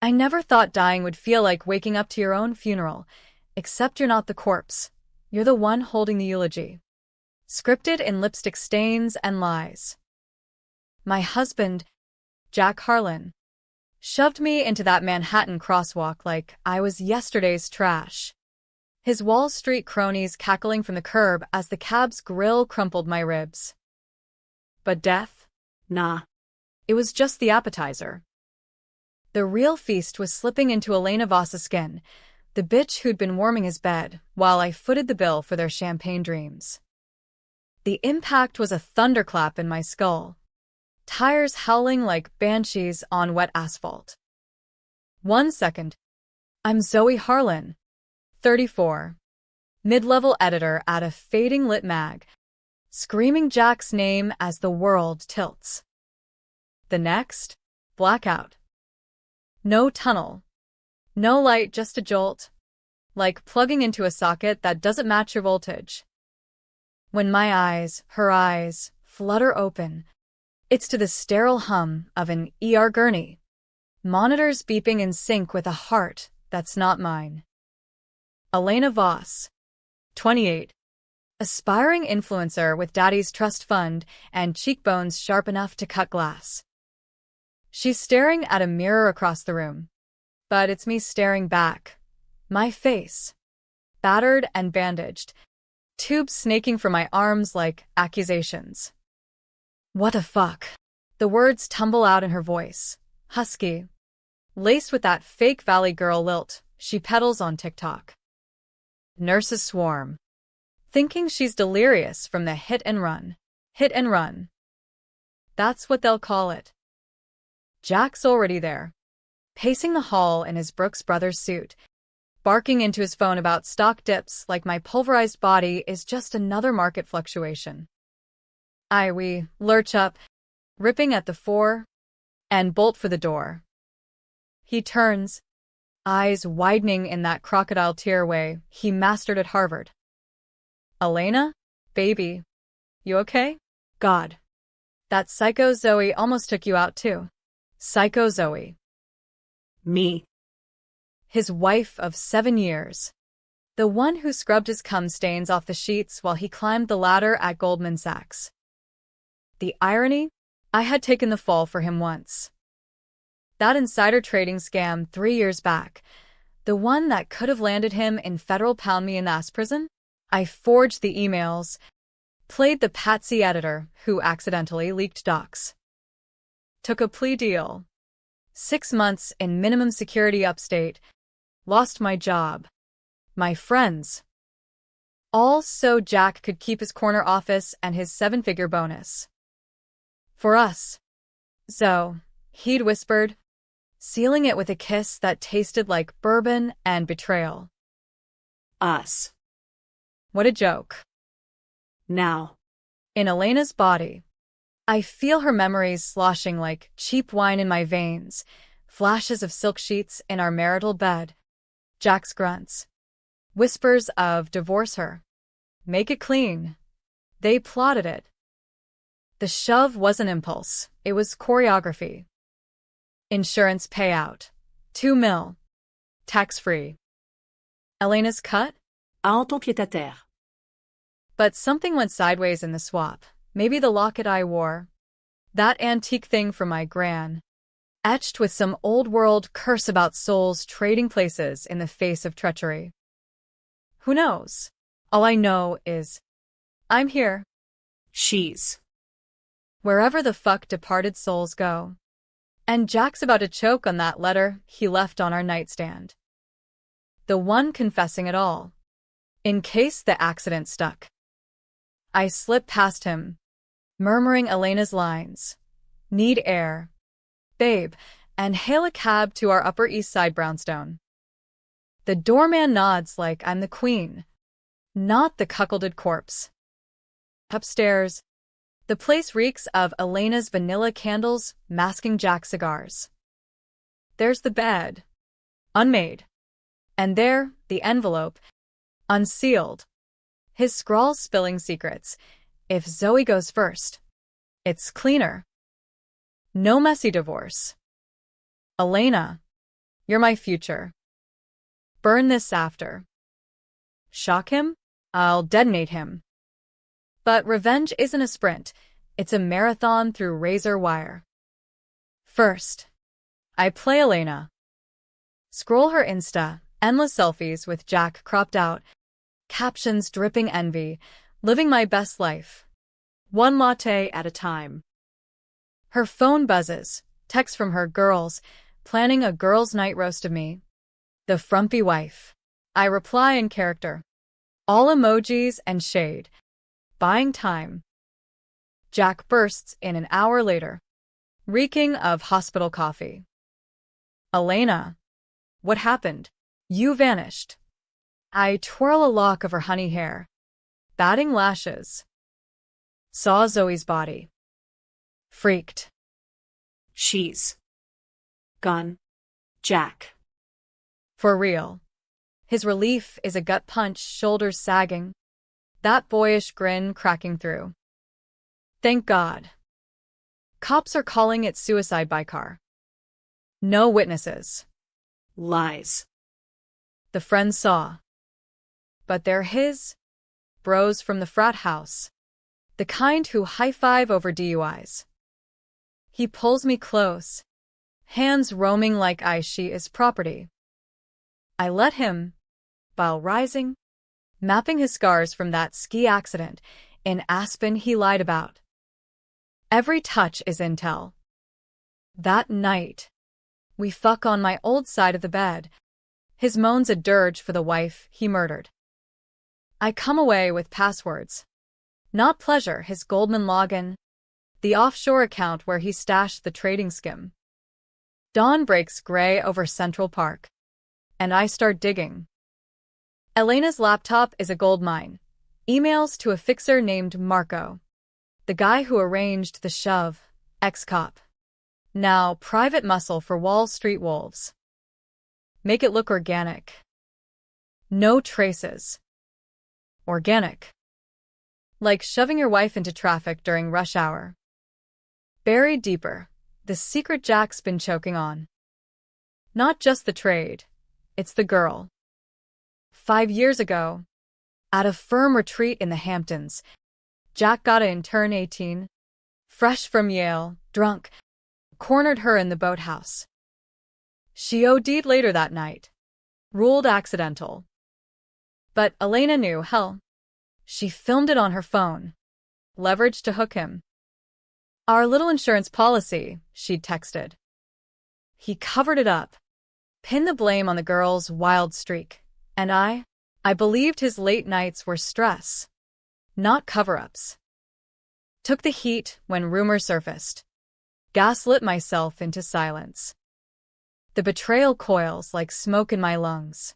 I never thought dying would feel like waking up to your own funeral, except you're not the corpse. You're the one holding the eulogy. Scripted in lipstick stains and lies. My husband, Jack Harlan, shoved me into that Manhattan crosswalk like I was yesterday's trash. His Wall Street cronies cackling from the curb as the cab's grill crumpled my ribs. But death? Nah. It was just the appetizer. The real feast was slipping into Elena Voss's skin, the bitch who'd been warming his bed, while I footed the bill for their champagne dreams. The impact was a thunderclap in my skull, tires howling like banshees on wet asphalt. 1 second. I'm Zoe Harlan, 34, mid-level editor at a fading lit mag, screaming Jack's name as the world tilts. The next, blackout. No tunnel. No light, just a jolt, like plugging into a socket that doesn't match your voltage. When my eyes, her eyes, flutter open, it's to the sterile hum of an ER gurney, monitors beeping in sync with a heart that's not mine. Elena Voss, 28, aspiring influencer with daddy's trust fund and cheekbones sharp enough to cut glass. She's staring at a mirror across the room, but it's me staring back. My face, battered and bandaged, tubes snaking from my arms like accusations. What the fuck? The words tumble out in her voice, husky, laced with that fake Valley Girl lilt she peddles on TikTok. Nurses swarm, thinking she's delirious from the hit and run. Hit and run. That's what they'll call it. Jack's already there, pacing the hall in his Brooks Brothers suit, barking into his phone about stock dips like my pulverized body is just another market fluctuation. We lurch up, ripping at the four, and bolt for the door. He turns, eyes widening in that crocodile tear way he mastered at Harvard. Elena? Baby. You okay? God. That psycho Zoe almost took you out too. Psycho Zoe. Me. His wife of 7 years. The one who scrubbed his cum stains off the sheets while he climbed the ladder at Goldman Sachs. The irony? I had taken the fall for him once. That insider trading scam 3 years back, the one that could have landed him in federal pound-me-in-the-ass prison? I forged the emails, played the patsy editor who accidentally leaked docs. Took a plea deal. 6 months in minimum security upstate. Lost my job. My friends. All so Jack could keep his corner office and his 7-figure bonus. For us. So, he'd whispered, sealing it with a kiss that tasted like bourbon and betrayal. Us. What a joke. Now. In Elena's body, I feel her memories sloshing like cheap wine in my veins, flashes of silk sheets in our marital bed, Jack's grunts, whispers of divorce her, make it clean. They plotted it. The shove wasn't impulse, it was choreography. Insurance payout, $2 million, tax-free. Elena's cut? En ton pied-à-terre. But something went sideways in the swap. Maybe the locket I wore. That antique thing from my gran. Etched with some old-world curse about souls trading places in the face of treachery. Who knows? All I know is, I'm here. She's. Wherever the fuck departed souls go. And Jack's about to choke on that letter he left on our nightstand. The one confessing it all. In case the accident stuck. I slip past him, murmuring Elena's lines. Need air. Babe, and hail a cab to our Upper East Side brownstone. The doorman nods like I'm the queen, not the cuckolded corpse. Upstairs, the place reeks of Elena's vanilla candles masking Jack's cigars. There's the bed, unmade, and there, the envelope, unsealed. His scrawls spilling secrets. If Zoe goes first, it's cleaner. No messy divorce. Elena, You're my future. Burn this after. Shock him? I'll detonate him. But revenge isn't a sprint. It's a marathon through razor wire. First, I play Elena. Scroll her Insta, endless selfies with Jack cropped out, captions dripping envy, living my best life. One latte at a time. Her phone buzzes, text from her girls, planning a girls' night roast of me. The frumpy wife. I reply in character. All emojis and shade. Buying time. Jack bursts in an hour later, reeking of hospital coffee. Elena. What happened? You vanished. I twirl a lock of her honey hair. Batting lashes. Saw Zoe's body. Freaked. She's gone. Jack. For real. His relief is a gut punch, shoulders sagging. That boyish grin cracking through. Thank God. Cops are calling it suicide by car. No witnesses. Lies. The friends saw. But they're his bros from the frat house. The kind who high-five over DUIs. He pulls me close, hands roaming like she is property. I let him, while rising, mapping his scars from that ski accident in Aspen he lied about. Every touch is intel. That night, we fuck on my old side of the bed. His moans a dirge for the wife he murdered. I come away with passwords. Not pleasure, his Goldman login, the offshore account where he stashed the trading skim. Dawn breaks gray over Central Park, and I start digging. Elena's laptop is a gold mine. Emails to a fixer named Marco. The guy who arranged the shove, ex-cop. Now private muscle for Wall Street wolves. Make it look organic. No traces. Organic. Like shoving your wife into traffic during rush hour. Buried deeper, the secret Jack's been choking on. Not just the trade, it's the girl. 5 years ago, at a firm retreat in the Hamptons, Jack got in turn 18, fresh from Yale, drunk, cornered her in the boathouse. She OD'd later that night. Ruled accidental. But Elena knew, hell. She filmed it on her phone. Leveraged to hook him. Our little insurance policy, she'd texted. He covered it up. Pinned the blame on the girl's wild streak. And I believed his late nights were stress. Not cover-ups. Took the heat when rumors surfaced. Gaslit myself into silence. The betrayal coils like smoke in my lungs.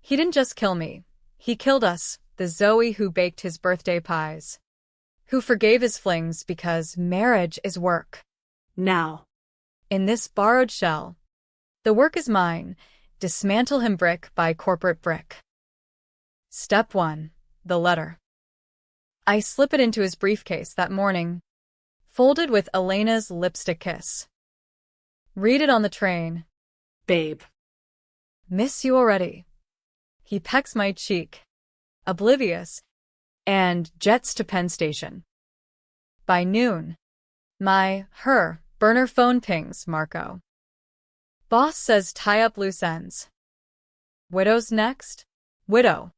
He didn't just kill me. He killed us, the Zoe who baked his birthday pies. Who forgave his flings because marriage is work. Now. In this borrowed shell. The work is mine. Dismantle him brick by corporate brick. Step 1. The letter. I slip it into his briefcase that morning. Folded with Elena's lipstick kiss. Read it on the train. Babe. Miss you already. He pecks my cheek. Oblivious. And jets to Penn Station. By noon. Her burner phone pings Marco. Boss says tie up loose ends. Widow's next? Widow.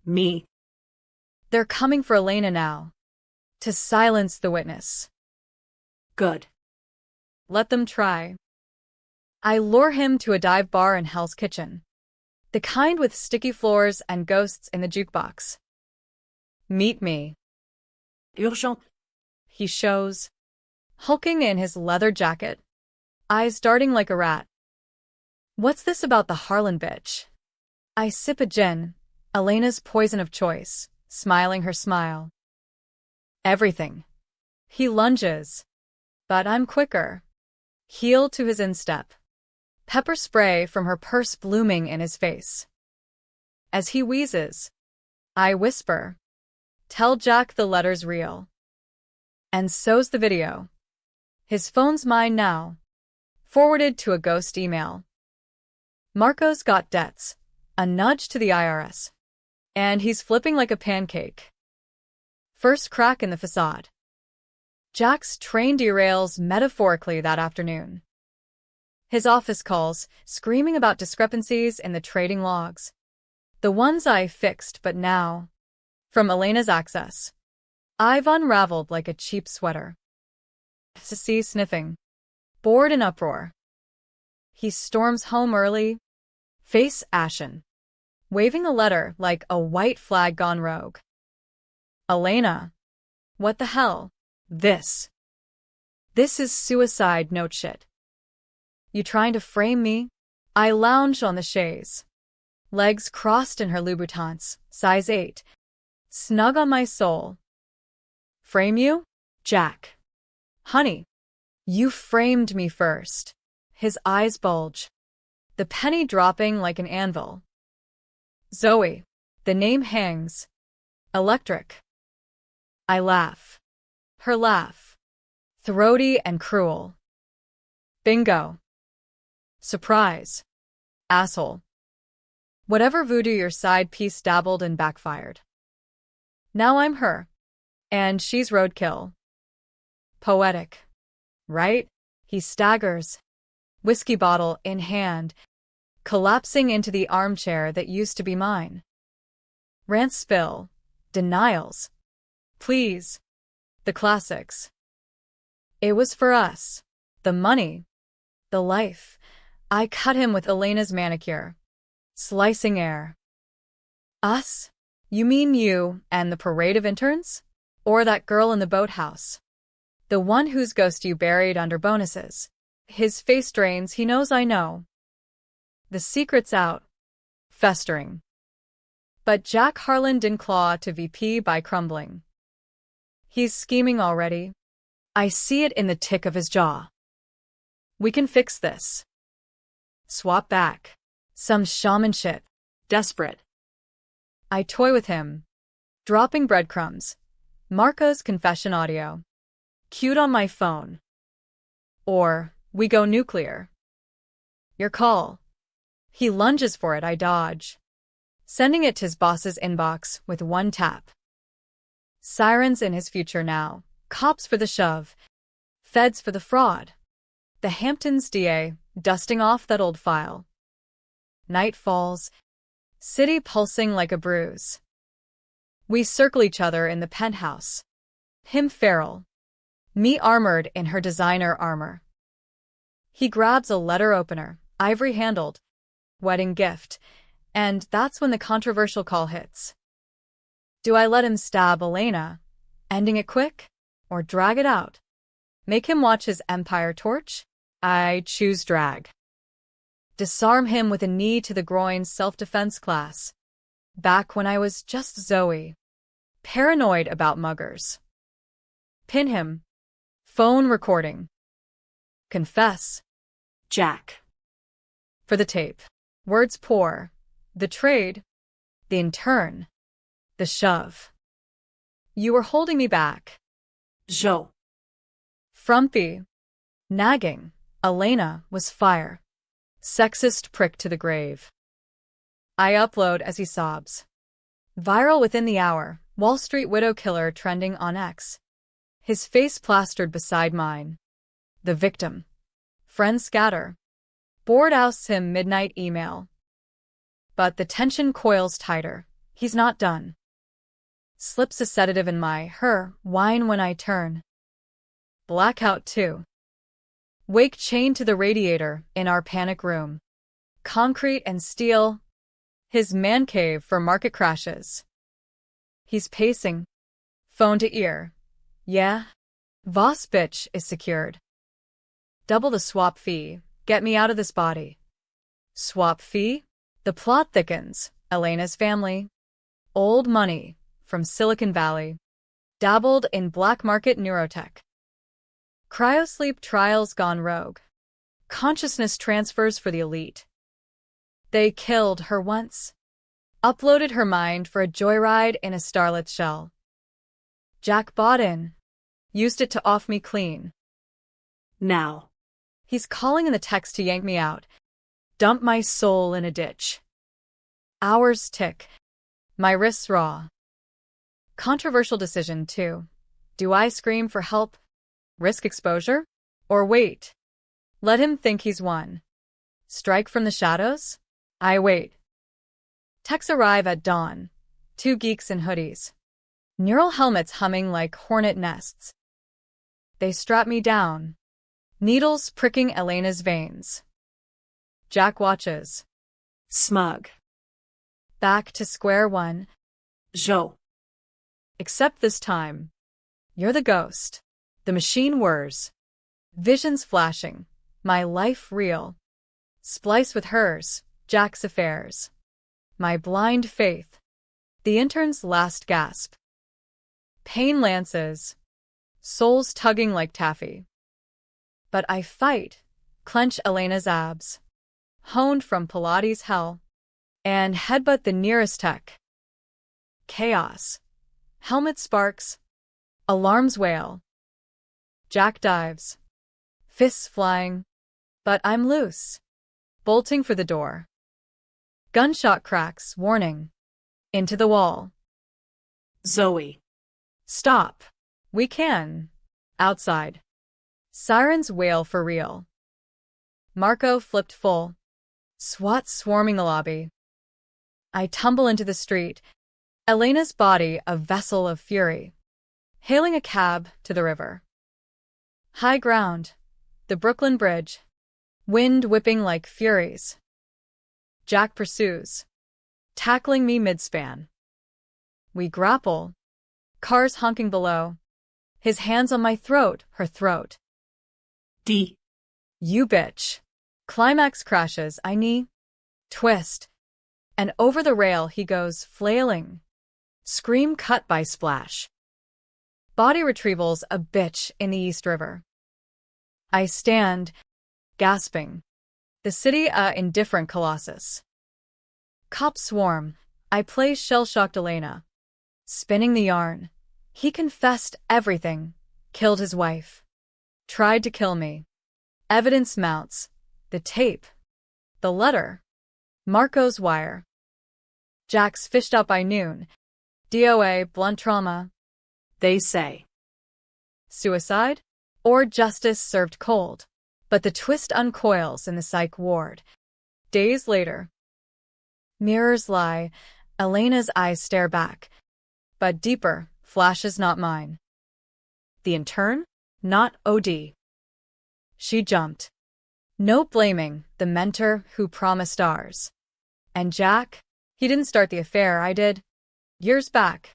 Me. They're coming for Elena now. To silence the witness. Good. Let them try. I lure him to a dive bar in Hell's Kitchen. The kind with sticky floors and ghosts in the jukebox. Meet me. Urgent. He shows. Hulking in his leather jacket. Eyes darting like a rat. What's this about the Harlan bitch? I sip a gin, Elena's poison of choice, smiling her smile. Everything. He lunges. But I'm quicker. Heel to his instep. Pepper spray from her purse blooming in his face. As he wheezes, I whisper, tell Jack the letter's real. And so's the video. His phone's mine now. Forwarded to a ghost email. Marco's got debts. A nudge to the IRS. And he's flipping like a pancake. First crack in the facade. Jack's train derails metaphorically that afternoon. His office calls, screaming about discrepancies in the trading logs. The ones I fixed, but now. From Elena's access. I've unraveled like a cheap sweater. Sissy sniffing. Bored in uproar. He storms home early, face ashen, waving a letter like a white flag gone rogue. Elena. What the hell? This is suicide note shit. You trying to frame me? I lounged on the chaise. Legs crossed in her Louboutins, size 8. Snug on my soul. Frame you? Jack. Honey. You framed me first. His eyes bulge. The penny dropping like an anvil. Zoe. The name hangs. Electric. I laugh. Her laugh. Throaty and cruel. Bingo. Surprise. Asshole. Whatever voodoo your side piece dabbled and backfired. Now I'm her. And she's roadkill. Poetic. Right? He staggers. Whiskey bottle in hand. Collapsing into the armchair that used to be mine. Rant spill. Denials. Please. The classics. It was for us. The money. The life. I cut him with Elena's manicure. Slicing air. Us? You mean you and the parade of interns? Or that girl in the boathouse? The one whose ghost you buried under bonuses. His face drains, he knows I know. The secret's out. Festering. But Jack Harlan didn't claw to VP by crumbling. He's scheming already. I see it in the tick of his jaw. We can fix this. Swap back. Some shaman shit. Desperate. I toy with him. Dropping breadcrumbs. Marco's confession audio. Cued on my phone. Or, we go nuclear. Your call. He lunges for it, I dodge. Sending it to his boss's inbox with one tap. Sirens in his future now. Cops for the shove. Feds for the fraud. The Hamptons DA, dusting off that old file. Night falls. City pulsing like a bruise. We circle each other in the penthouse. Him feral. Me armored in her designer armor. He grabs a letter opener, ivory-handled. Wedding gift. And that's when the controversial call hits. Do I let him stab Elena, ending it quick, or drag it out? Make him watch his empire torch? I choose drag. Disarm him with a knee to the groin self-defense class. Back when I was just Zoe. Paranoid about muggers. Pin him. Phone recording. Confess. Jack. For the tape. Words pour. The trade. The intern. The shove. You were holding me back. Joe. Frumpy. Nagging. Elena was fire. Sexist prick to the grave. I upload as he sobs. Viral within the hour. Wall Street widow killer trending on X. His face plastered beside mine. The victim. Friends scatter. Board ousts him midnight email. But the tension coils tighter. He's not done. Slips a sedative in her wine when I turn. Blackout 2. Wake chained to the radiator in our panic room. Concrete and steel. His man cave for market crashes. He's pacing. Phone to ear. Yeah? Voss bitch is secured. Double the swap fee. Get me out of this body. Swap fee? The plot thickens. Elena's family. Old money. From Silicon Valley. Dabbled in black market neurotech. Cryosleep trials gone rogue. Consciousness transfers for the elite. They killed her once. Uploaded her mind for a joyride in a starlet's shell. Jack bought in. Used it to off me clean. Now. He's calling in the text to yank me out. Dump my soul in a ditch. Hours tick. My wrists raw. Controversial decision, too. Do I scream for help? Risk exposure? Or wait? Let him think he's won. Strike from the shadows? I wait. Techs arrive at dawn. 2 geeks in hoodies. Neural helmets humming like hornet nests. They strap me down. Needles pricking Elena's veins. Jack watches. Smug. Back to square one. Joe. Except this time. You're the ghost. The machine whirs. Visions flashing. My life real. Splice with hers. Jack's affairs. My blind faith. The intern's last gasp. Pain lances. Souls tugging like taffy. But I fight. Clench Elena's abs. Honed from Pilates hell. And headbutt the nearest tech. Chaos. Helmet sparks. Alarms wail. Jack dives. Fists flying. But I'm loose. Bolting for the door. Gunshot cracks, warning. Into the wall. Zoe. Stop. We can. Outside. Sirens wail for real. Marco flipped full. SWAT swarming the lobby. I tumble into the street. Elena's body a vessel of fury. Hailing a cab to the river. High ground. The Brooklyn Bridge. Wind whipping like furies. Jack pursues. Tackling me mid-span. We grapple. Cars honking below. His hands on my throat, her throat. D. You bitch. Climax crashes, I knee. Twist. And over the rail he goes, flailing. Scream cut by splash. Body retrieval's a bitch in the East River. I stand, gasping. The city a indifferent colossus. Cops swarm. I play shell-shocked Elena. Spinning the yarn. He confessed everything. Killed his wife. Tried to kill me. Evidence mounts. The tape. The letter. Marco's wire. Jack's fished up by noon. DOA, blunt trauma. They say. Suicide? Or justice served cold. But the twist uncoils in the psych ward. Days later. Mirrors lie. Elena's eyes stare back. But deeper, flashes not mine. The intern? Not OD. She jumped. No blaming the mentor who promised ours. And Jack? He didn't start the affair, I did. Years back.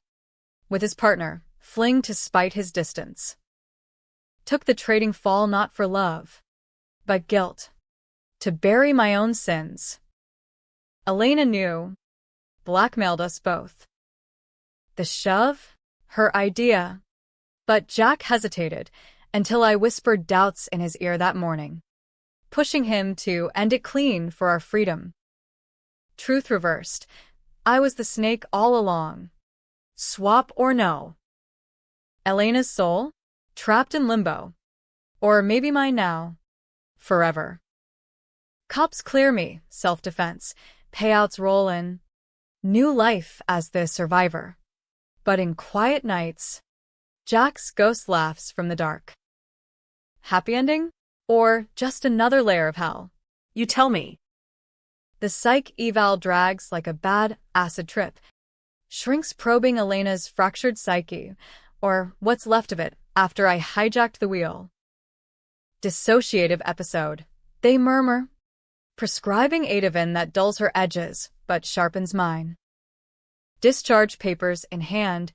With his partner, fling to spite his distance. Took the trading fall not for love, but guilt. To bury my own sins. Elena knew. Blackmailed us both. The shove? Her idea. But Jack hesitated until I whispered doubts in his ear that morning, pushing him to end it clean for our freedom. Truth reversed. I was the snake all along. Swap or no? Elena's soul? Trapped in limbo. Or maybe mine now. Forever. Cops clear me, self-defense. Payouts roll in. New life as the survivor. But in quiet nights, Jack's ghost laughs from the dark. Happy ending? Or just another layer of hell? You tell me. The psych eval drags like a bad acid trip. Shrinks probing Elena's fractured psyche, or what's left of it after I hijacked the wheel. Dissociative episode. They murmur. Prescribing Ativan that dulls her edges, but sharpens mine. Discharge papers in hand.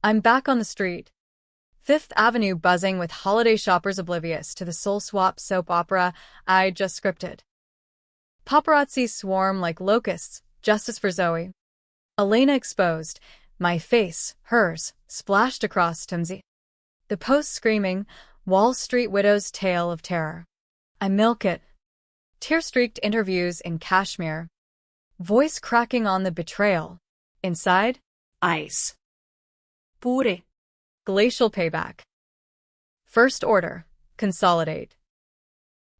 I'm back on the street. Fifth Avenue buzzing with holiday shoppers oblivious to the soul swap soap opera I just scripted. Paparazzi swarm like locusts, justice for Zoe. Elena exposed, my face, hers, splashed across Tumsy. The post screaming, Wall Street widow's tale of terror. I milk it. Tear-streaked interviews in Kashmir. Voice cracking on the betrayal. Inside? Ice. Pure. Glacial payback. First order. Consolidate.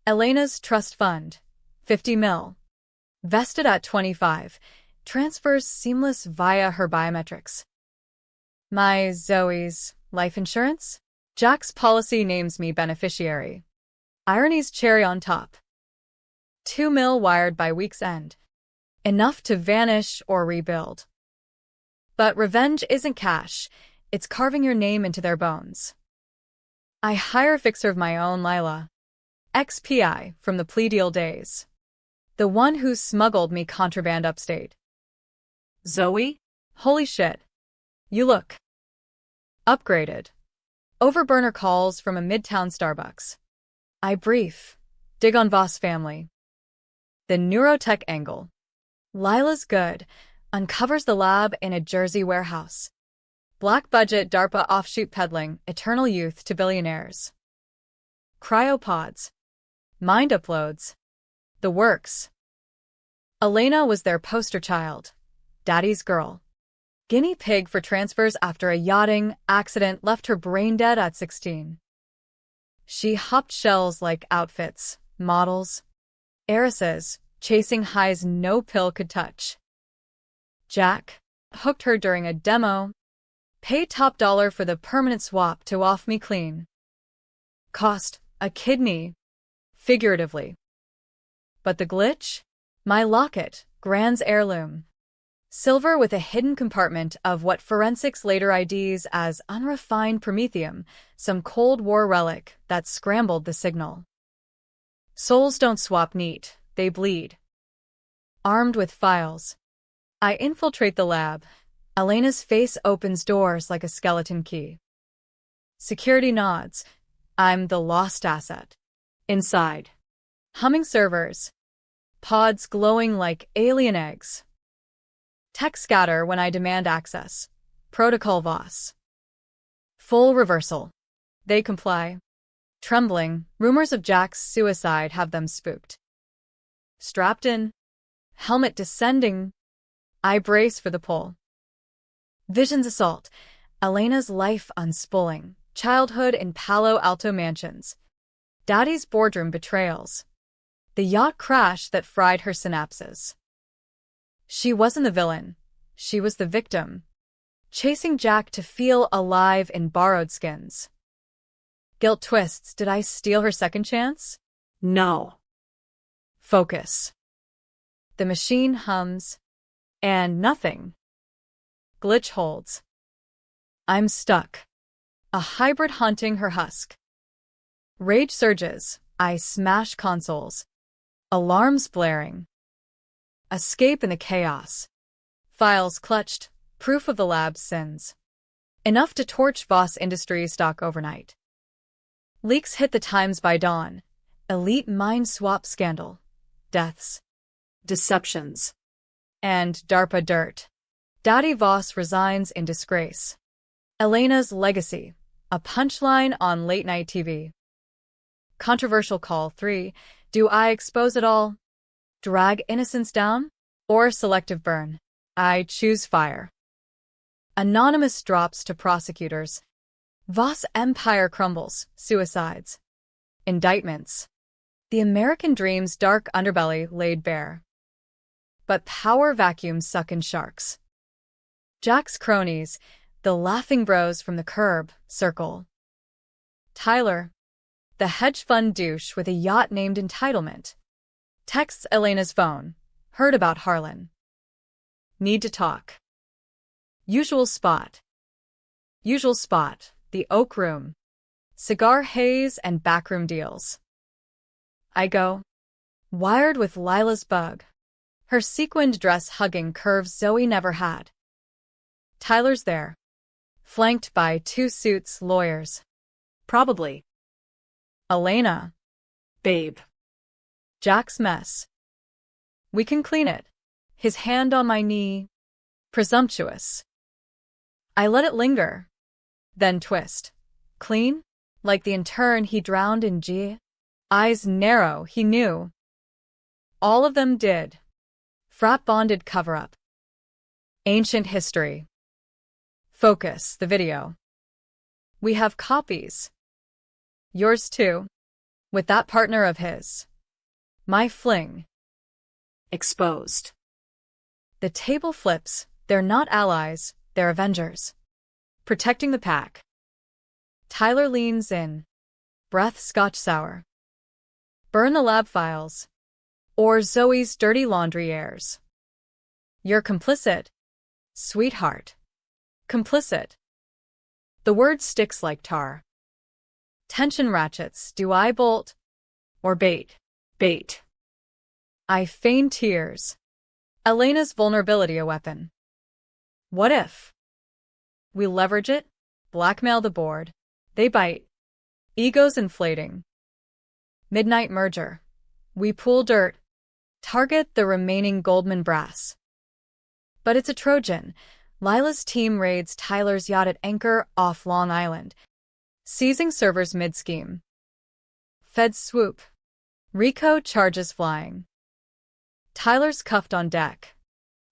Elena's trust fund, 50 mil. Vested at 25. Transfers seamless via her biometrics. My Zoe's life insurance? Jack's policy names me beneficiary. Irony's cherry on top. 2 mil wired by week's end. Enough to vanish or rebuild. But revenge isn't cash. It's carving your name into their bones. I hire a fixer of my own, Lila. XPI from the plea deal days. The one who smuggled me contraband upstate. Zoe? Holy shit. You look upgraded. Overburner calls from a midtown Starbucks. I brief. Dig on Voss family. The neurotech angle. Lila's good. Uncovers the lab in a Jersey warehouse. Black budget DARPA offshoot peddling eternal youth to billionaires. Cryopods. Mind uploads. The works. Elena was their poster child. Daddy's girl. Guinea pig for transfers after a yachting accident left her brain dead at 16. She hopped shells like outfits, models, heiresses, chasing highs no pill could touch. Jack hooked her during a demo. Paid top dollar for the permanent swap to off me clean. Cost a kidney, figuratively. But the glitch? My locket, Grand's heirloom. Silver with a hidden compartment of what forensics later IDs as unrefined promethium, some Cold War relic that scrambled the signal. Souls don't swap neat, they bleed. Armed with files. I infiltrate the lab. Elena's face opens doors like a skeleton key. Security nods. I'm the lost asset. Inside. Humming servers. Pods glowing like alien eggs. Tech scatter when I demand access. Protocol Voss. Full reversal. They comply. Trembling, rumors of Jack's suicide have them spooked. Strapped in. Helmet descending. I brace for the pull. Visions assault. Elena's life unspooling. Childhood in Palo Alto mansions. Daddy's boardroom betrayals. The yacht crash that fried her synapses. She wasn't the villain. She was the victim. Chasing Jack to feel alive in borrowed skins. Guilt twists. Did I steal her second chance? No. Focus. The machine hums. And nothing. Glitch holds. I'm stuck. A hybrid haunting her husk. Rage surges. I smash consoles. Alarms blaring. Escape in the chaos. Files clutched. Proof of the lab's sins. Enough to torch Voss Industries stock overnight. Leaks hit the Times by dawn. Elite mind swap scandal. Deaths. Deceptions. And DARPA dirt. Daddy Voss resigns in disgrace. Elena's legacy. A punchline on late-night TV. Controversial call 3. Do I expose it all? Drag innocence down? Or selective burn? I choose fire. Anonymous drops to prosecutors. Voss empire crumbles. Suicides. Indictments. The American dream's dark underbelly laid bare. But power vacuums suck in sharks. Jack's cronies, the laughing bros from the curb, circle. Tyler, the hedge fund douche with a yacht named Entitlement, texts Elena's phone. Heard about Harlan. Need to talk. Usual spot. Usual spot, the Oak Room. Cigar haze and backroom deals. I go. Wired with Lila's bug. Her sequined dress hugging curves Zoe never had. Tyler's there. Flanked by 2 suits lawyers. Probably. Elena. Babe. Jack's mess. We can clean it. His hand on my knee. Presumptuous. I let it linger. Then twist. Clean? Like the intern he drowned in G? Eyes narrow, he knew. All of them did. Frat bonded cover-up. Ancient history. Focus, the video. We have copies. Yours too. with that partner of his. My fling. Exposed. The table flips. They're not allies, they're avengers. Protecting the pack. Tyler leans in. Breath scotch sour. Burn the lab files. Or Zoe's dirty laundry airs. You're complicit. Sweetheart. Complicit. The word sticks like tar. Tension ratchets. Do I bolt? Or bait? Bait. I feign tears. Elena's vulnerability a weapon. What if? We leverage it, blackmail the board. They bite. Egos inflating. Midnight merger. We pool dirt. Target the remaining Goldman brass. But it's a Trojan. Lila's team raids Tyler's yacht at anchor off Long Island, seizing servers mid-scheme. Feds swoop. Rico charges flying. Tyler's cuffed on deck.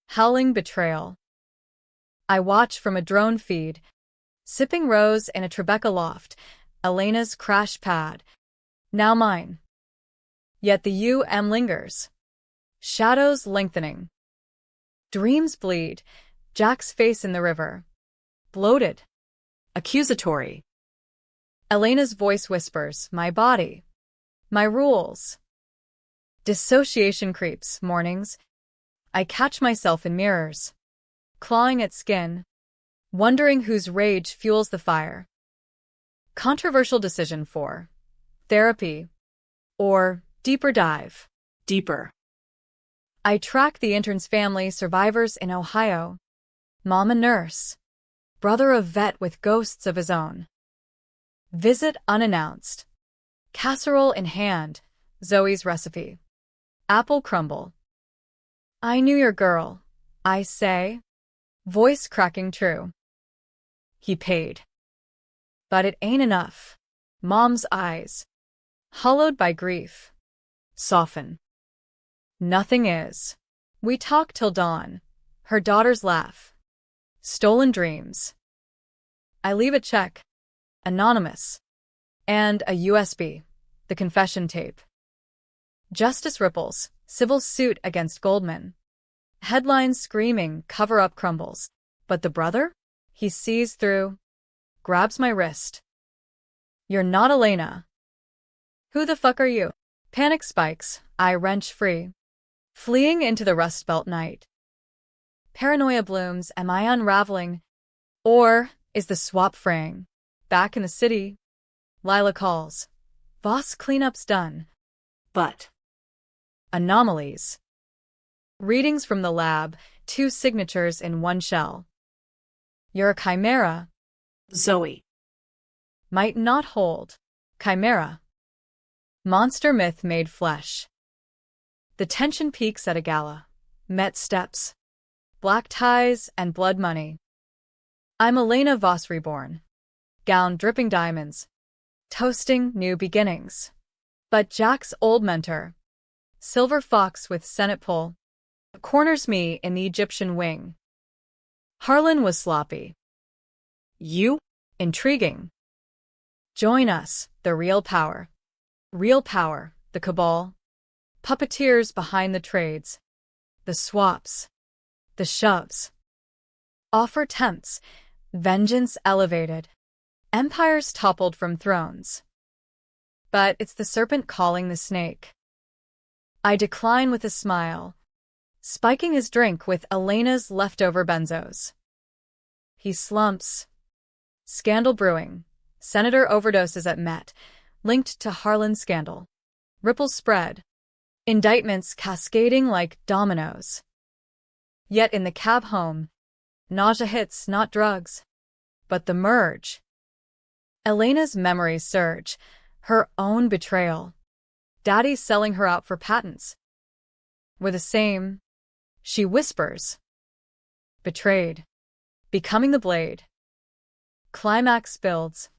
Howling betrayal. I watch from a drone feed. Sipping rose in a Tribeca loft. Elena's crash pad. Now mine. Yet the UM lingers. Shadows lengthening. Dreams bleed. Jack's face in the river. Bloated. Accusatory. Elena's voice whispers, my body. My rules. Dissociation creeps, mornings. I catch myself in mirrors. Clawing at skin. Wondering whose rage fuels the fire. Controversial decision for therapy or deeper dive. Deeper. I track the intern's family, survivors in Ohio. Mom a nurse. Brother a vet with ghosts of his own. Visit unannounced. Casserole in hand. Zoe's recipe. Apple crumble. I knew your girl, I say. Voice cracking true. He paid. But it ain't enough. Mom's eyes, hollowed by grief, soften. Nothing is. We talk till dawn. Her daughters laugh. Stolen dreams. I leave a check. Anonymous. And a USB. The confession tape. Justice ripples. Civil suit against Goldman. Headlines screaming, cover-up crumbles. But the brother? He sees through. Grabs my wrist. You're not Elena. Who the fuck are you? Panic spikes. I wrench free. Fleeing into the Rust Belt night. Paranoia blooms. Am I unraveling? Or is the swap fraying? Back in the city. Lila calls. Boss cleanup's done. But. Anomalies. Readings from the lab. 2 signatures in 1 shell. You're a chimera. Zoe. Might not hold. Chimera. Monster myth made flesh. The tension peaks at a gala. Met steps. Black ties and blood money. I'm Elena Voss reborn. Gown dripping diamonds. Toasting new beginnings. But Jack's old mentor, silver fox with Senate pull, corners me in the Egyptian wing. Harlan was sloppy. You? Intriguing. Join us, the real power. Real power, the cabal. Puppeteers behind the trades. The swaps. The shoves. Offer tempts. Vengeance elevated. Empires toppled from thrones. But it's the serpent calling the snake. I decline with a smile, spiking his drink with Elena's leftover benzos. He slumps. Scandal brewing. Senator overdoses at Met, linked to Harlan scandal. Ripples spread. Indictments cascading like dominoes. Yet in the cab home, nausea hits not drugs, but the merge. Elena's memories surge. Her own betrayal. Daddy selling her out for patents. We're the same. She whispers. Betrayed. Becoming the blade. Climax builds.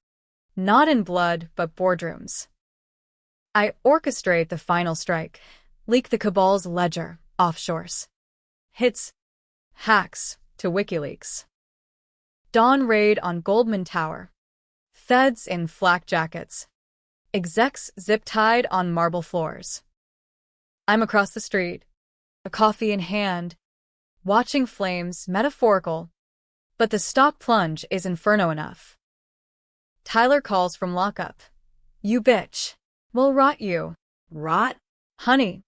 Not in blood, but boardrooms. I orchestrate the final strike. Leak the cabal's ledger, offshores. Hits. Hacks to WikiLeaks. Dawn raid on Goldman Tower. Feds in flak jackets. Execs zip-tied on marble floors. I'm across the street, a coffee in hand, watching flames, metaphorical, but the stock plunge is inferno enough. Tyler calls from lockup. You bitch. We'll rot you. Rot? Honey,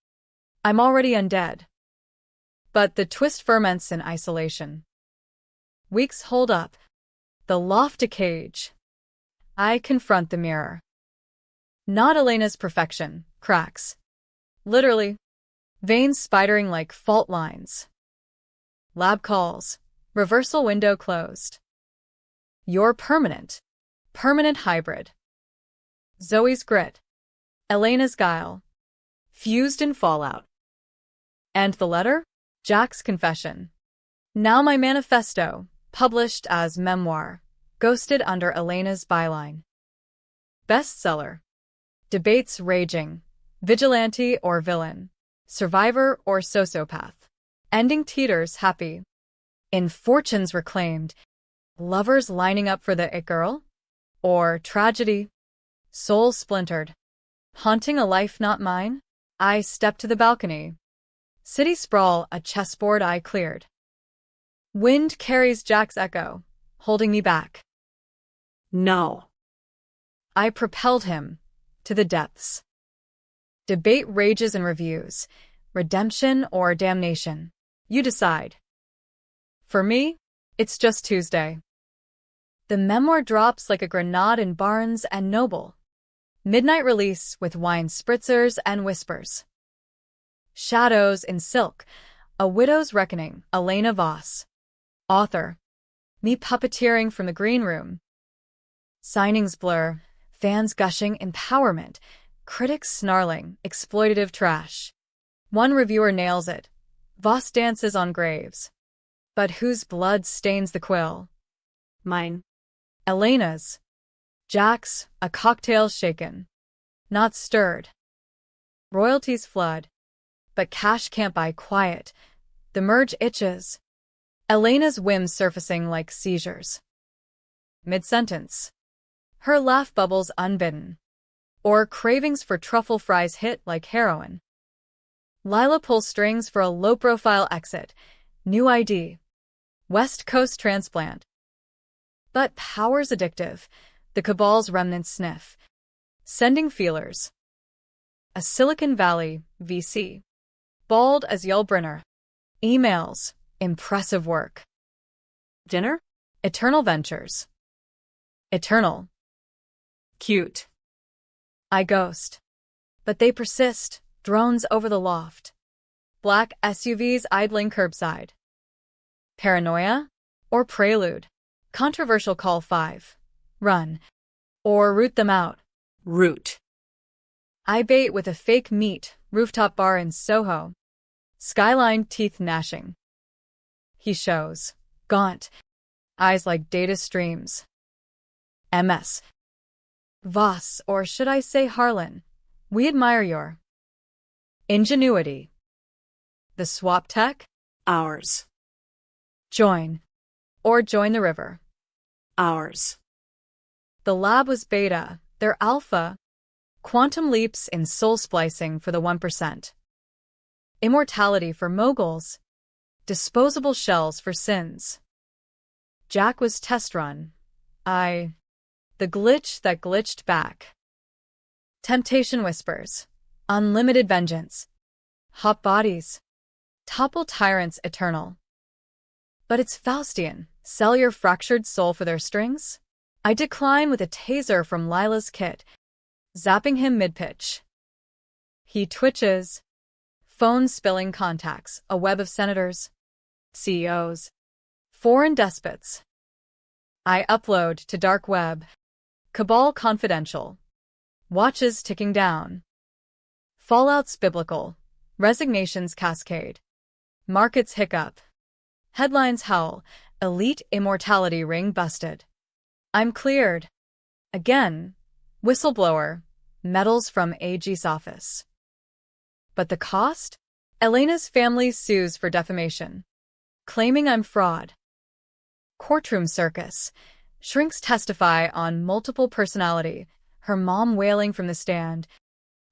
I'm already undead. But the twist ferments in isolation. Weeks hold up. The loft a cage. I confront the mirror. Not Elena's perfection, cracks. Literally. Veins spidering like fault lines. Lab calls. Reversal window closed. You're permanent. Permanent hybrid. Zoe's grit. Elena's guile. Fused in fallout. And the letter? Jack's confession. Now my manifesto, published as memoir, ghosted under Elena's byline. Bestseller. Debates raging. Vigilante or villain. Survivor or sociopath. Ending teeters happy. In fortunes reclaimed. Lovers lining up for the it girl? Or tragedy? Soul splintered. Haunting a life not mine? I stepped to the balcony. City sprawl, a chessboard I cleared. Wind carries Jack's echo, holding me back. No. I propelled him to the depths. Debate rages and reviews. Redemption or damnation. You decide. For me, it's just Tuesday. The memoir drops like a grenade in Barnes and Noble. Midnight release with wine spritzers and whispers. Shadows in Silk, A Widow's Reckoning, Elena Voss. Author. Me puppeteering from the green room. Signings blur, fans gushing empowerment, critics snarling, exploitative trash. One reviewer nails it. Voss dances on graves. But whose blood stains the quill? Mine. Elena's. Jack's, a cocktail shaken. Not stirred. Royalties flood. But cash can't buy quiet. The merge itches. Elena's whims surfacing like seizures. Mid-sentence. Her laugh bubbles unbidden. Or cravings for truffle fries hit like heroin. Lila pulls strings for a low-profile exit. New ID. West Coast transplant. But power's addictive. The cabal's remnants sniff. Sending feelers. A Silicon Valley VC. Bald as Yelbrunner. Emails. Impressive work. Dinner? Eternal ventures. Eternal. Cute. I ghost. But they persist. Drones over the loft. Black SUVs idling curbside. Paranoia? Or prelude? Controversial call 5. Run. Or root them out. Root. I bait with a fake meat rooftop bar in Soho. Skyline teeth gnashing. He shows. Gaunt. Eyes like data streams. MS. Voss, or should I say Harlan, we admire your ingenuity. The swap tech? Ours. Join. Or join the river. Ours. The lab was beta, their alpha. Quantum leaps in soul splicing for the 1%. Immortality for moguls. Disposable shells for sins. Jack was test run. The glitch that glitched back. Temptation whispers. Unlimited vengeance. Hot bodies. Topple tyrants eternal. But it's Faustian. Sell your fractured soul for their strings? I decline with a taser from Lila's kit, zapping him mid-pitch. He twitches. Phone spilling contacts, a web of senators, CEOs, foreign despots. I upload to dark web. Cabal confidential. Watches ticking down. Fallout's biblical. Resignations cascade. Markets hiccup. Headlines howl. Elite immortality ring busted. I'm cleared. Again. Whistleblower. Medals from AG's office. But the cost? Elena's family sues for defamation, claiming I'm fraud. Courtroom circus. Shrinks testify on multiple personality. her mom wailing from the stand.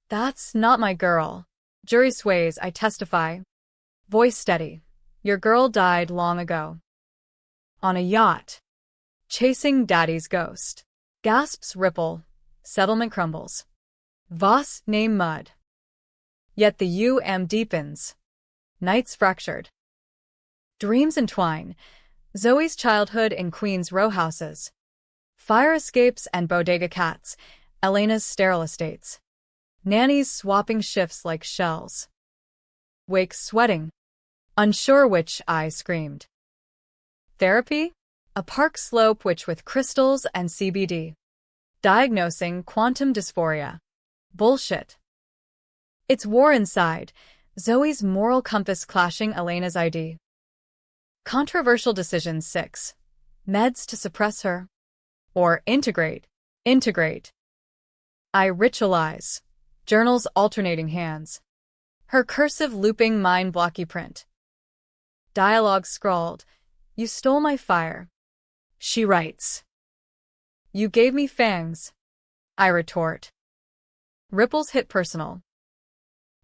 That's not my girl. Jury sways, I testify. Voice steady. Your girl died long ago. On a yacht. Chasing daddy's ghost. Gasps ripple. Settlement crumbles. Voss name mud. Yet the deepens. Nights fractured. Dreams entwine. Zoe's childhood in Queens row houses. Fire escapes and bodega cats. Elena's sterile estates. Nannies swapping shifts like shells. Wakes sweating. Unsure which I screamed. Therapy? A park slope witch with crystals and CBD. Diagnosing quantum dysphoria. Bullshit. It's war inside. Zoe's moral compass clashing Elena's ID. Controversial decision 6. Meds to suppress her. Or integrate. Integrate. I ritualize. Journals alternating hands. Her cursive looping mind-blocky print. Dialogue scrawled. You stole my fire. She writes. You gave me fangs. I retort. Ripples hit personal.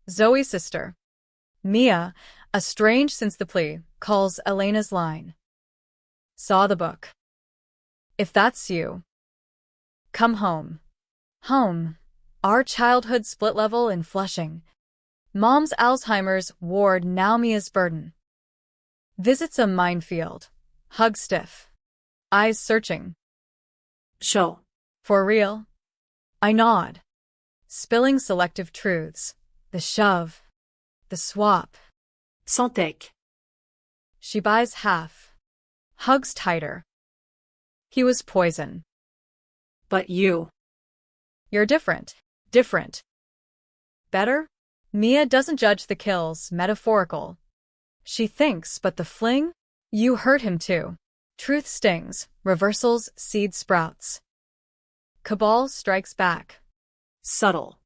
Zoe's sister. Mia, estranged since the plea, calls Elena's line. Saw the book. If that's you. Come home. Home. Our childhood split level in Flushing. Mom's Alzheimer's ward, now Mia's burden. Visits a minefield. Hug stiff. Eyes searching. Show. For real? I nod. Spilling selective truths. The shove. The swap. Sans take. She buys half. Hugs tighter. He was poison. But you. You're different. Different. Better? Mia doesn't judge the kills, metaphorical. She thinks, but the fling? You hurt him too. Truth stings, reversals, seed sprouts. Cabal strikes back. Subtle.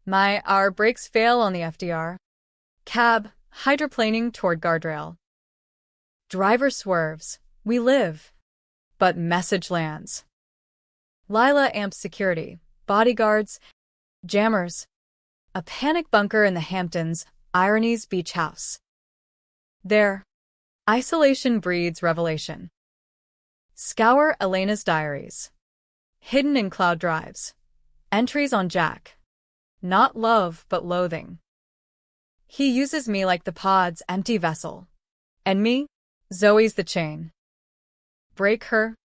Our brakes fail on the FDR. Cab, hydroplaning toward guardrail. Driver swerves. We live. But message lands. Lila amps security. Bodyguards. Jammers. A panic bunker in the Hamptons. Irony's beach house. There. Isolation breeds revelation. Scour Elena's diaries. Hidden in cloud drives. Entries on Jack. Not love, but loathing. He uses me like the pod's empty vessel. And me? Zoe's the chain. Break her?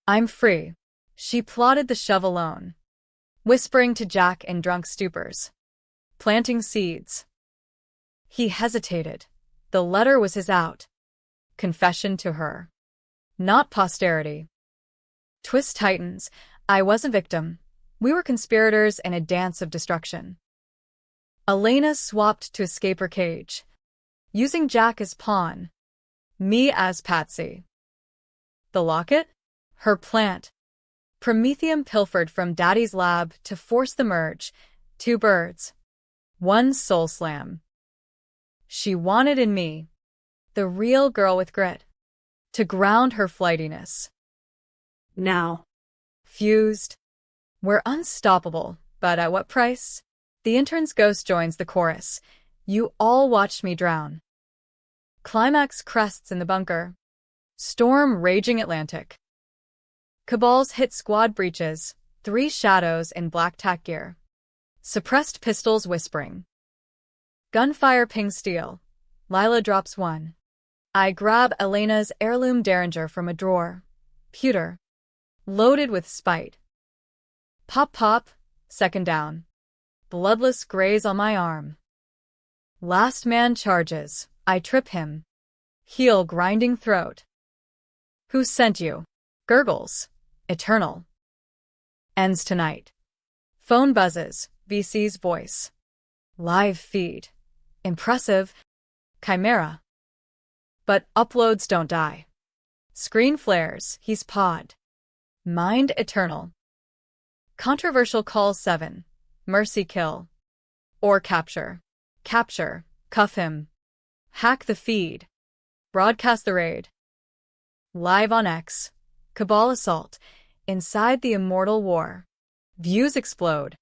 I'm free. She plotted the shove alone. Whispering to Jack in drunk stupors. Planting seeds. He hesitated. The letter was his out. Confession to her. Not posterity. Twist tightens. I was a victim. We were conspirators in a dance of destruction. Elena swapped to escape her cage. Using Jack as pawn. Me as patsy. The locket? Her plant. Promethium pilfered from Daddy's lab to force the merge. 2 birds. 1 soul slam. She wanted in me. The real girl with grit. To ground her flightiness. Now. Fused. We're unstoppable, but at what price? The intern's ghost joins the chorus. You all watched me drown. Climax crests in the bunker. Storm raging Atlantic. Cabals hit squad breaches. 3 shadows in black tack gear. Suppressed pistols whispering. Gunfire pings steel. Lila drops 1. I grab Elena's heirloom derringer from a drawer. Pewter. Loaded with spite. Pop pop, second down. Bloodless graze on my arm. Last man charges. I trip him. Heel grinding throat. Who sent you? Gurgles. Eternal. Ends tonight. Phone buzzes. VC's voice. Live feed. Impressive. Chimera. But uploads don't die. Screen flares. He's pod. Mind eternal. Controversial call 7. Mercy kill. Or capture. Capture. Cuff him. Hack the feed. Broadcast the raid. Live on X. Cabal assault. Inside the immortal war. Views explode.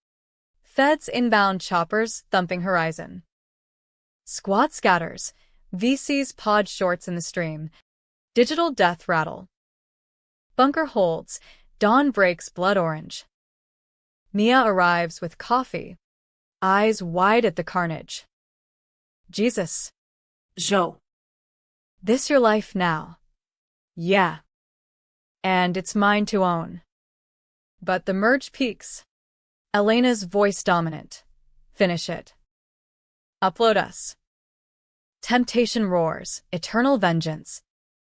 Feds inbound choppers thumping horizon. Squad scatters. VCs pod shorts in the stream. Digital death rattle. Bunker holds. Dawn breaks blood orange. Mia arrives with coffee. Eyes wide at the carnage. Jesus. Joe. This your life now? Yeah. And it's mine to own. But the merge peaks. Elena's voice dominant. Finish it. Upload us. Temptation roars, eternal vengeance.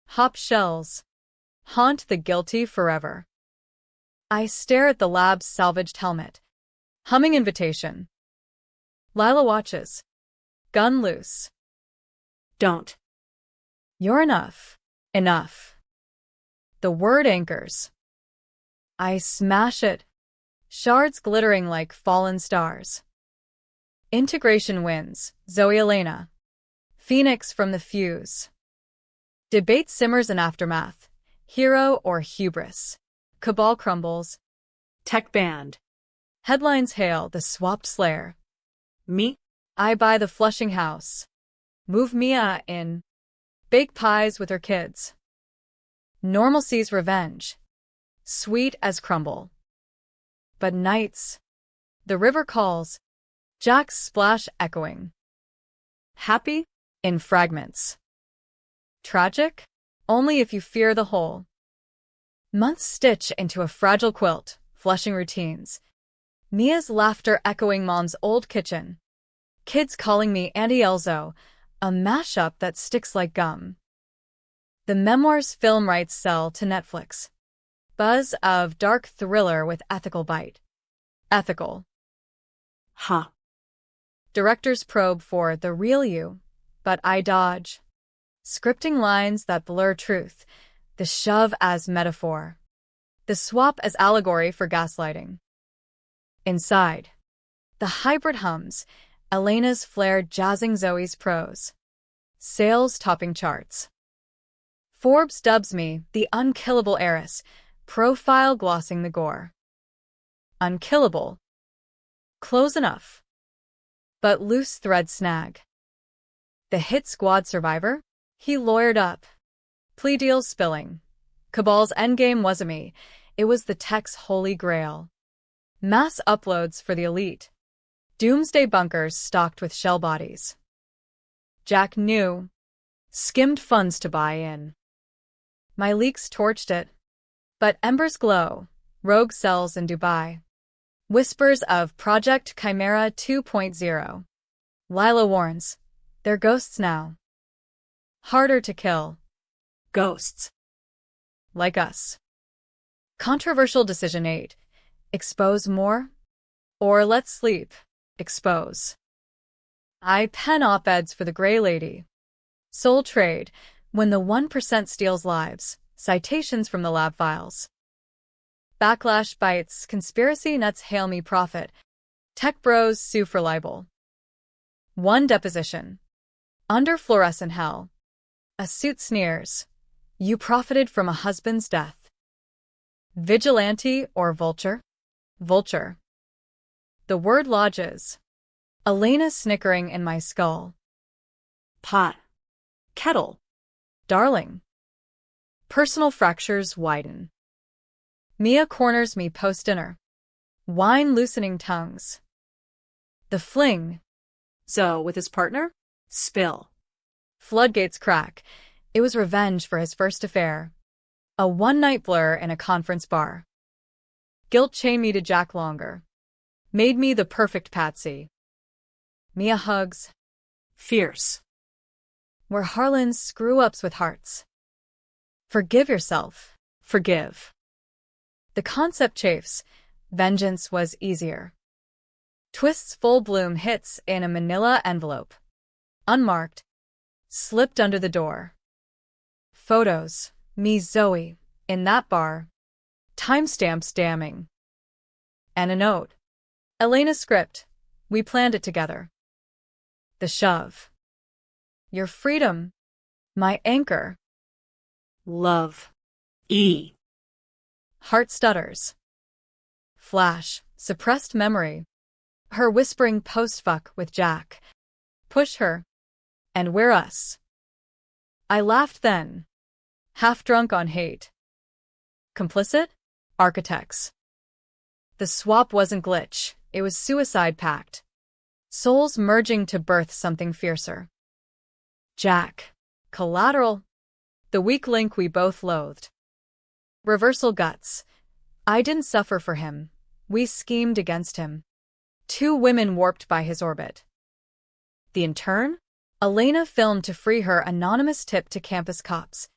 Hop shells. Haunt the guilty forever. I stare at the lab's salvaged helmet. Humming invitation. Lila watches. Gun loose. Don't. You're enough. Enough. The word anchors. I smash it. Shards glittering like fallen stars. Integration wins. Zoe Elena. Phoenix from the fuse. Debate simmers in aftermath. Hero or hubris. Cabal crumbles. Tech band. Headlines hail the swapped slayer. Me? I buy the Flushing house. Move Mia in. Bake pies with her kids. Normalcy's revenge. Sweet as crumble. But nights. The river calls. Jack's splash echoing. Happy? In fragments. Tragic? Only if you fear the whole. Months stitch into a fragile quilt, flushing routines. Mia's laughter echoing Mom's old kitchen. Kids calling me Auntie Elzo, a mashup that sticks like gum. The memoir's film rights sell to Netflix. Buzz of dark thriller with ethical bite. Ethical. Huh. Director's probe for the real you, but I dodge. Scripting lines that blur truth. The shove as metaphor. The swap as allegory for gaslighting. Inside. The hybrid hums. Elena's flair jazzing Zoe's prose. Sales topping charts. Forbes dubs me the unkillable heiress, profile glossing the gore. Unkillable. Close enough. But loose thread snag. The hit squad survivor? He lawyered up. Plea deals spilling. Cabal's endgame wasn't me. It was the tech's holy grail. Mass uploads for the elite. Doomsday bunkers stocked with shell bodies. Jack knew. Skimmed funds to buy in. My leaks torched it. But embers glow. Rogue cells in Dubai. Whispers of Project Chimera 2.0. Lila warns. They're ghosts now. Harder to kill. Ghosts. Like us. Controversial decision 8. Expose more? Or let's sleep. Expose. I pen op-eds for the Grey Lady. Soul Trade. When the 1% steals lives. Citations from the lab files. Backlash bites. Conspiracy nuts hail me prophet. Tech bros sue for libel. One deposition. Under fluorescent hell. A suit sneers. You profited from a husband's death. Vigilante or vulture? Vulture. The word lodges. Elena snickering in my skull. Pot. Kettle. Darling. Personal fractures widen. Mia corners me post-dinner. Wine loosening tongues. The fling. Zoe with his partner? Spill. Floodgates crack. It was revenge for his first affair. A one-night blur in a conference bar. Guilt chained me to Jack longer. Made me the perfect patsy. Mia hugs. Fierce. We're Harlan's screw-ups with hearts. Forgive yourself. Forgive. The concept chafes. Vengeance was easier. Twist's full bloom hits in a manila envelope. Unmarked. Slipped under the door. Photos. Me Zoe. In that bar. Timestamps damning. And a note. Elena's script. We planned it together. The shove. Your freedom. My anchor. Love. E. Heart stutters. Flash. Suppressed memory. Her whispering post-fuck with Jack. Push her. And we're us. I laughed then. Half drunk on hate. Complicit? Architects. The swap wasn't glitch, it was suicide pact. Souls merging to birth something fiercer. Jack. Collateral. The weak link we both loathed. Reversal guts. I didn't suffer for him. We schemed against him. 2 women warped by his orbit. The intern? Elena filmed to free her anonymous tip to campus cops.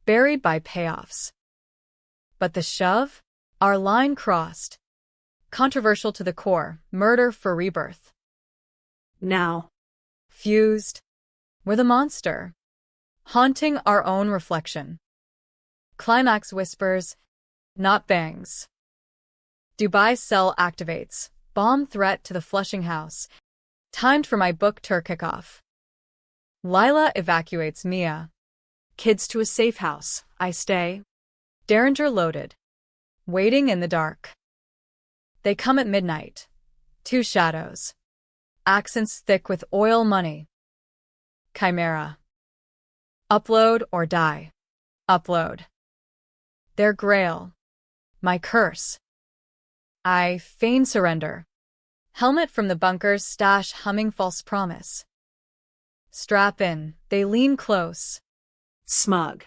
Buried by payoffs. But the shove? Our line crossed. Controversial to the core, murder for rebirth. Now. Fused. We're the monster. Haunting our own reflection. Climax whispers, not bangs. Dubai cell activates. Bomb threat to the Flushing house. Timed for my book tour kickoff. Lila evacuates Mia. Kids to a safe house. I stay. Derringer loaded. Waiting in the dark. They come at midnight. 2 shadows. Accents thick with oil money. Chimera. Upload or die. Upload. Their grail. My curse. I feign surrender. Helmet from the bunker's stash humming false promise. Strap in, they lean close. Smug.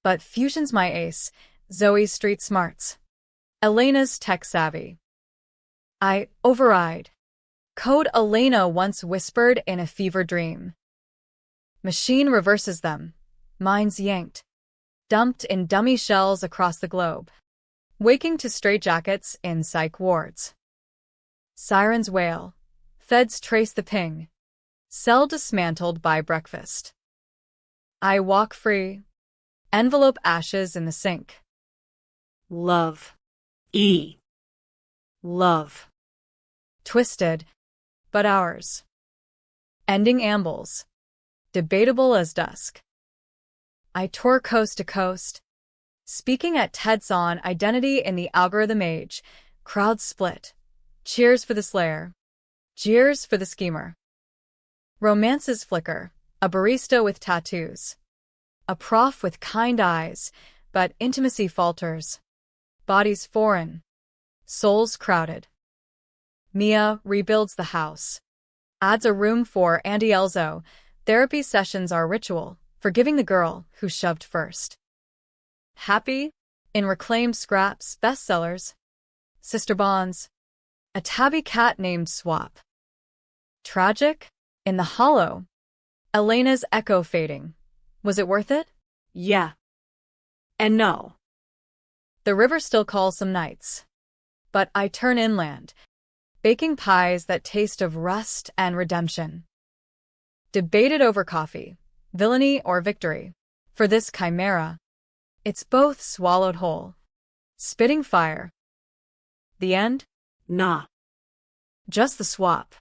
But Fusion's my ace, Zoe's street smarts. Elena's tech savvy. I override. Code Elena once whispered in a fever dream. Machine reverses them. Minds yanked. Dumped in dummy shells across the globe. Waking to straitjackets in psych wards. Sirens wail. Feds trace the ping. Cell dismantled by breakfast. I walk free. Envelope ashes in the sink. Love. Love. Twisted, but ours. Ending ambles. Debatable as dusk. I tour coast to coast. Speaking at TEDx on identity in the algorithm age. Crowds split. Cheers for the slayer. Jeers for the schemer. Romances flicker. A barista with tattoos. A prof with kind eyes, but intimacy falters. Bodies foreign. Souls crowded. Mia rebuilds the house. Adds a room for Auntie Elzo. Therapy sessions are ritual, forgiving the girl who shoved first. Happy? In reclaimed scraps, bestsellers. Sister bonds. A tabby cat named Swap. Tragic? In the hollow. Elena's echo fading. Was it worth it? Yeah. And no. The river still calls some nights. But I turn inland. Baking pies that taste of rust and redemption. Debated over coffee, villainy or victory. For this chimera, it's both swallowed whole. Spitting fire. The end? Nah. Just the swap.